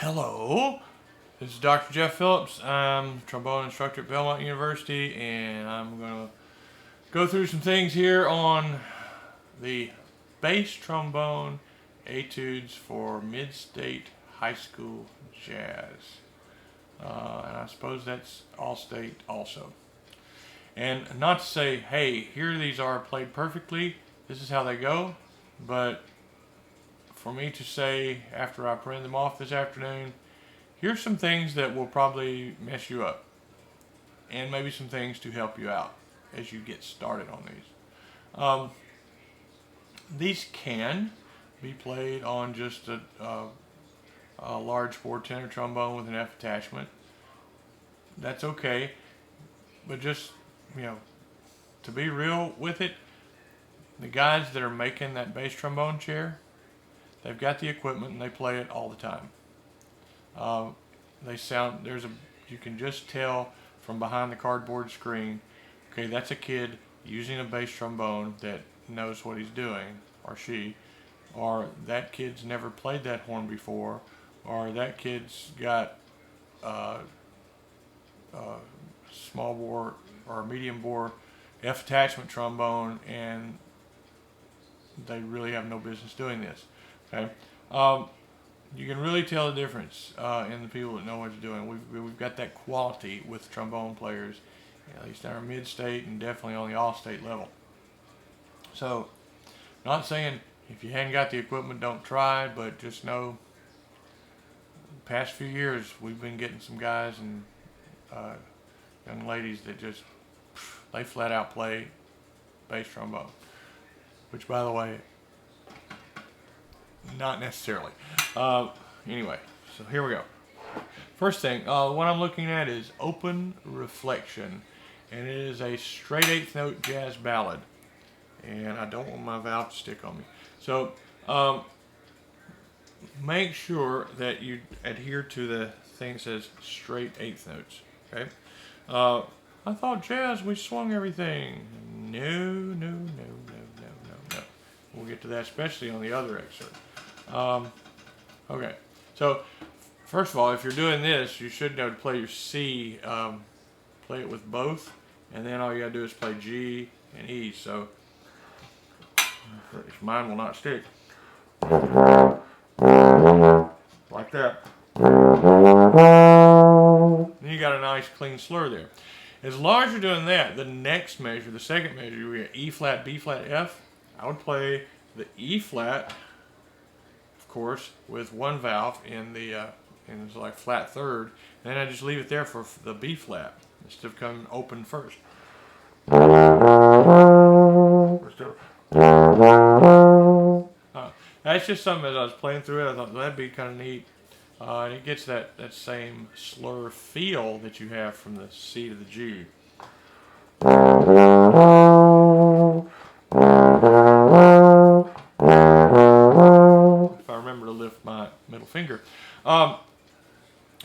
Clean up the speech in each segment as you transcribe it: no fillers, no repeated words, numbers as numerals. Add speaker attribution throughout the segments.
Speaker 1: Hello, this is Dr. Jeff Phillips. I'm a trombone instructor at Belmont University, and I'm going to go through some things here on the bass trombone etudes for mid-state high school jazz. And I suppose that's all-state also. And not to say, hey, here these are played perfectly, this is how they go, but for me to say after I print them off this afternoon, here's some things that will probably mess you up, and maybe some things to help you out as you get started on these. These can be played on just a large 4-tenor trombone with an F attachment. That's okay, but just, to be real with it, the guys that are making that bass trombone chair, they've got the equipment and they play it all the time. You can just tell from behind the cardboard screen, okay, that's a kid using a bass trombone that knows what he's doing, or she, or that kid's never played that horn before, or that kid's got small bore or medium bore F attachment trombone and they really have no business doing this. Okay, you can really tell the difference in the people that know what they're doing. We've got that quality with trombone players, at least in our mid-state and definitely on the all-state level. So, not saying if you hadn't got the equipment, don't try, but just know the past few years we've been getting some guys and young ladies that just they flat out play bass trombone, which, by the way, not necessarily. Anyway, so here we go. First thing, what I'm looking at is Open Reflection, and it is a straight 8th note jazz ballad, and I don't want my valve to stick on me. So make sure that you adhere to the thing that says straight 8th notes. Okay. I thought jazz, we swung everything. No. We'll get to that, especially on the other excerpt. Okay, so first of all, if you're doing this, you should know to play your C, play it with both, and then all you gotta do is play G and E. So mine will not stick. Like that. Then you got a nice clean slur there. As long as you're doing that, the next measure, the second measure, we got E flat, B flat, F. I would play the E flat, of course, with one valve in the in like flat third, and then I just leave it there for the B flat instead of coming open first. That's just something as I was playing through it, I thought that'd be kind of neat. And it gets that same slur feel that you have from the C to the G. If I remember to lift my middle finger. Well,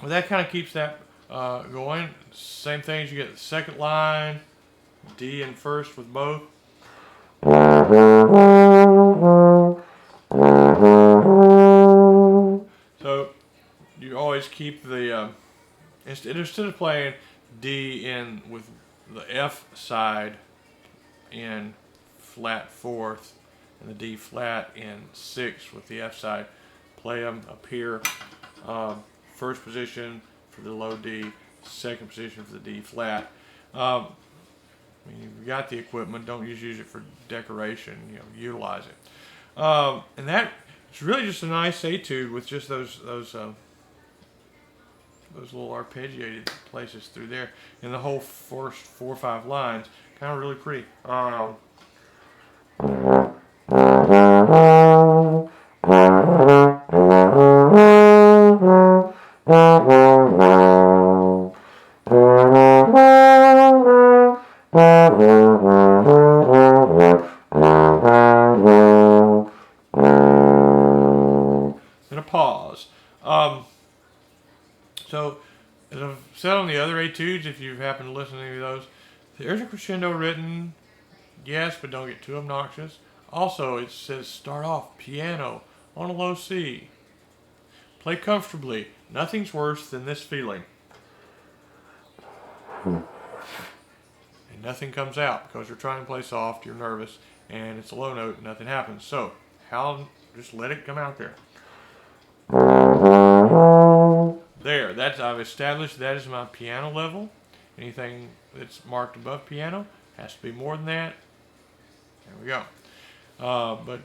Speaker 1: that kind of keeps that going. Same thing as you get the second line, D in first with both. So you always keep the instead of playing D in with the F side in flat fourth and the D flat in sixth with the F side, play them up here. First position for the low D, second position for the D flat. You've got the equipment, don't just use it for decoration. Utilize it. And that it's really just a nice etude with just those little arpeggiated places through there, and the whole first 4 or 5 lines, kind of really pretty. Then a pause. So, as I've said on the other etudes, if you happen to listen to any of those, there's a crescendo written, yes, but don't get too obnoxious. Also, it says start off piano on a low C. Play comfortably. Nothing's worse than this feeling. And nothing comes out because you're trying to play soft, you're nervous, and it's a low note and nothing happens. So, just let it come out there. There, I've established that is my piano level. Anything that's marked above piano has to be more than that. There we go. But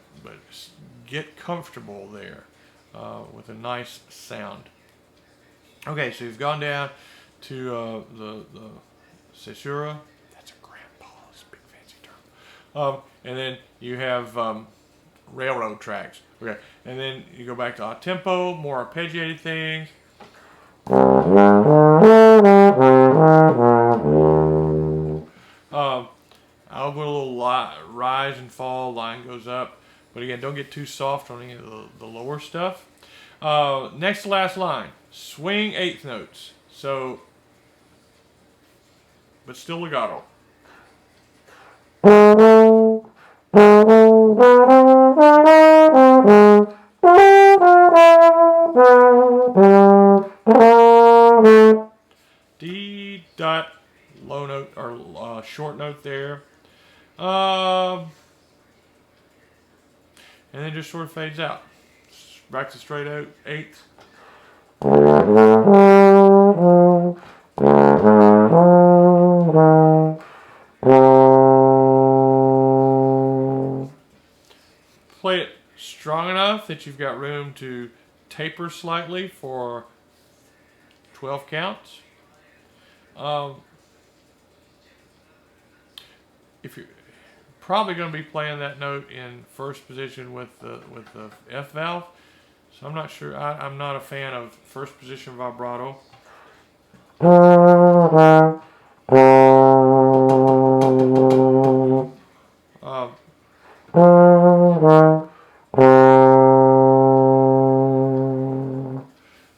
Speaker 1: get comfortable there with a nice sound. Okay, so you've gone down to the caesura. That's a grandpa. It's a big fancy term. And then you have railroad tracks. Okay, and then you go back to a tempo, more arpeggiated things. I'll put a little rise and fall, line goes up. But again, don't get too soft on any of the lower stuff. Next to last line, swing eighth notes. So, but still legato. D dot low note or short note there. And then just sort of fades out. Back to straight out eighth. Play it strong enough that you've got room to taper slightly for 12 counts. If you're probably going to be playing that note in first position with the F valve, so I'm not sure. I'm not a fan of first position vibrato.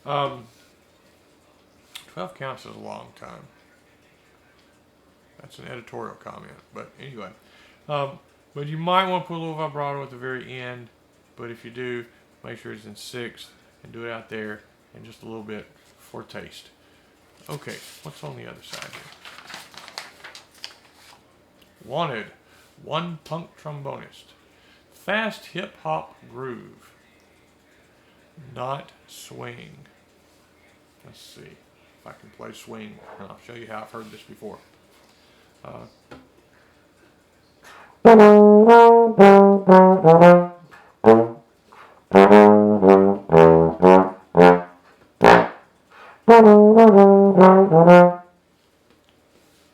Speaker 1: Um, 12 counts is a long time. That's an editorial comment, but anyway. But you might want to put a little vibrato at the very end, but if you do, make sure it's in sixth and do it out there and just a little bit for taste. Okay, what's on the other side here? Wanted, one punk trombonist. Fast hip hop groove, not swing. Let's see if I can play swing, and I'll show you how I've heard this before.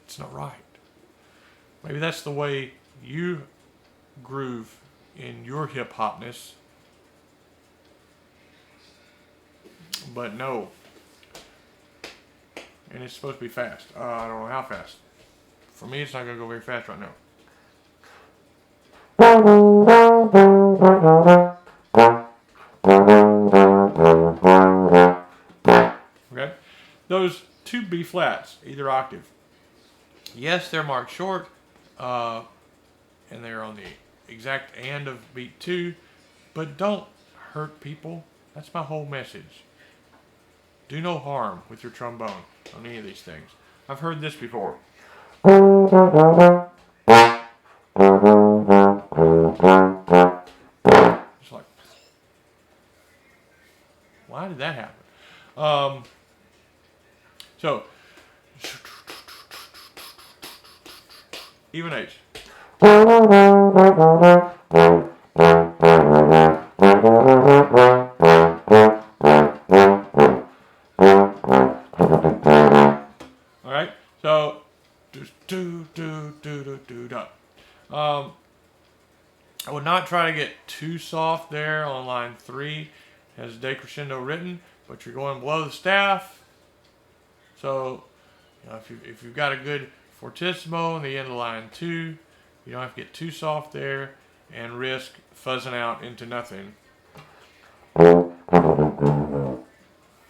Speaker 1: It's not right. Maybe that's the way you groove in your hip hopness, but no. And it's supposed to be fast. I don't know how fast. For me, it's not going to go very fast right now. Okay? Those two B flats, either octave. Yes, they're marked short, and they're on the exact end of beat 2, but don't hurt people. That's my whole message. Do no harm with your trombone on any of these things. I've heard this before. It's like, why did that happen? So, even H. Alright, so I would not try to get too soft there on line 3. It has decrescendo written, but you're going below the staff. So, you know, if you've got a good fortissimo in the end of line 2, you don't have to get too soft there and risk fuzzing out into nothing.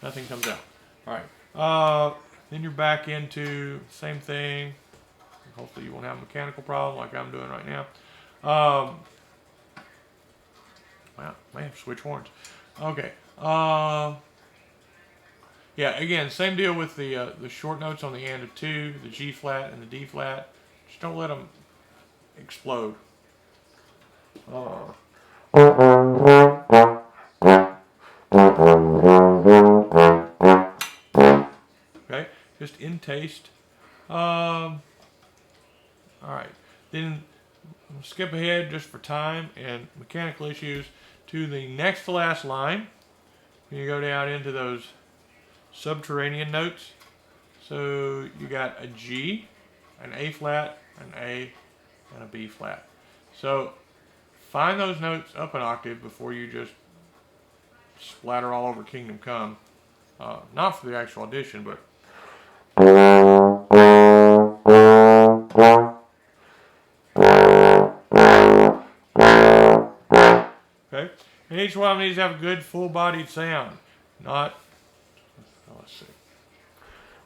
Speaker 1: Nothing comes out. Alright. Then you're back into same thing. Hopefully you won't have a mechanical problem like I'm doing right now. Well, may have to switch horns. Okay. Yeah, again, same deal with the short notes on the and of 2, the G flat and the D flat. Just don't let them explode. Okay, just in taste. All right, then we'll skip ahead just for time and mechanical issues to the next to last line. You go down into those subterranean notes. So you got a G, an A flat, an A, and a B flat. So find those notes up an octave before you just splatter all over Kingdom Come. Not for the actual audition, but okay. And each one of them needs to have a good full-bodied sound. Not, let's see.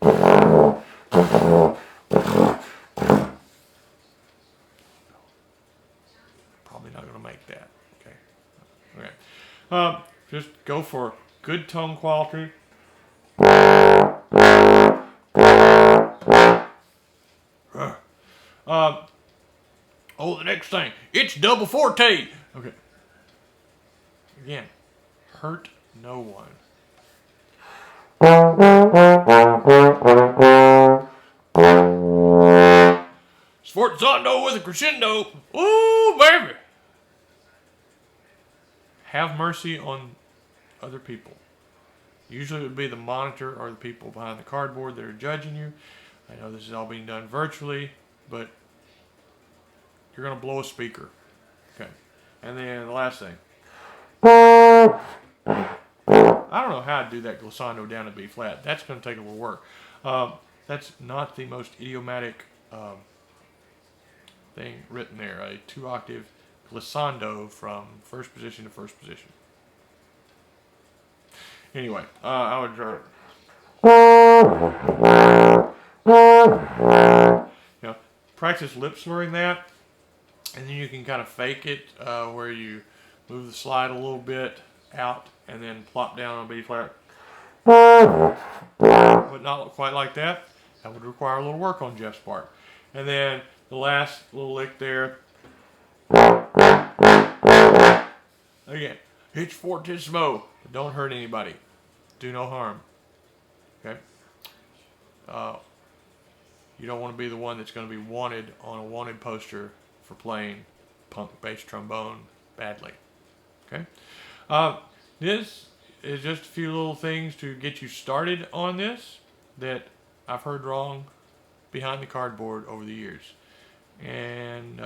Speaker 1: Probably not going to make that. Okay. Okay. Just go for good tone quality. The next thing, it's double forte. Okay. Again, hurt no one. Sforzando with a crescendo. Ooh, baby. Have mercy on other people. Usually it would be the monitor or the people behind the cardboard that are judging you. I know this is all being done virtually, but you're going to blow a speaker. Okay. And then the last thing. I don't know how to do that glissando down to B flat. That's going to take a little work. That's not the most idiomatic thing written there. A 2-octave glissando from first position to first position. Anyway, I would practice lip slurring that, and then you can kind of fake it where you move the slide a little bit out and then plop down on B flat. But not quite like that. That would require a little work on Jeff's part. And then the last little lick there. Again, it's fortissimo. Don't hurt anybody. Do no harm. Okay? You don't want to be the one that's going to be wanted on a wanted poster for playing punk bass trombone badly. Okay? This is just a few little things to get you started on this that I've heard wrong behind the cardboard over the years. And,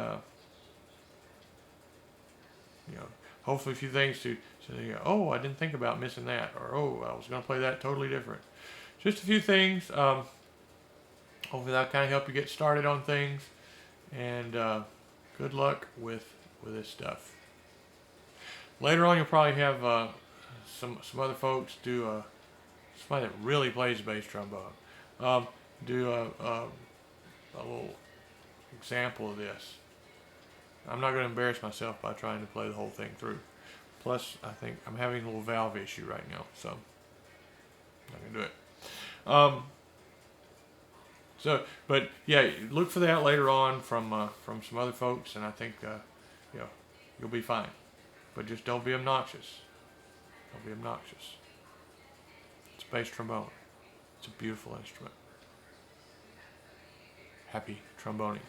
Speaker 1: hopefully a few things to say, oh, I didn't think about missing that, or oh, I was going to play that totally different. Just a few things. Hopefully that'll kind of help you get started on things. And good luck with this stuff. Later on, you'll probably have some other folks do somebody that really plays bass trombone. Do a little example of this. I'm not going to embarrass myself by trying to play the whole thing through. Plus, I think I'm having a little valve issue right now, so I'm not going to do it. But yeah, look for that later on from some other folks, and I think you'll be fine. But just don't be obnoxious. Don't be obnoxious. It's bass trombone. It's a beautiful instrument. Happy tromboning.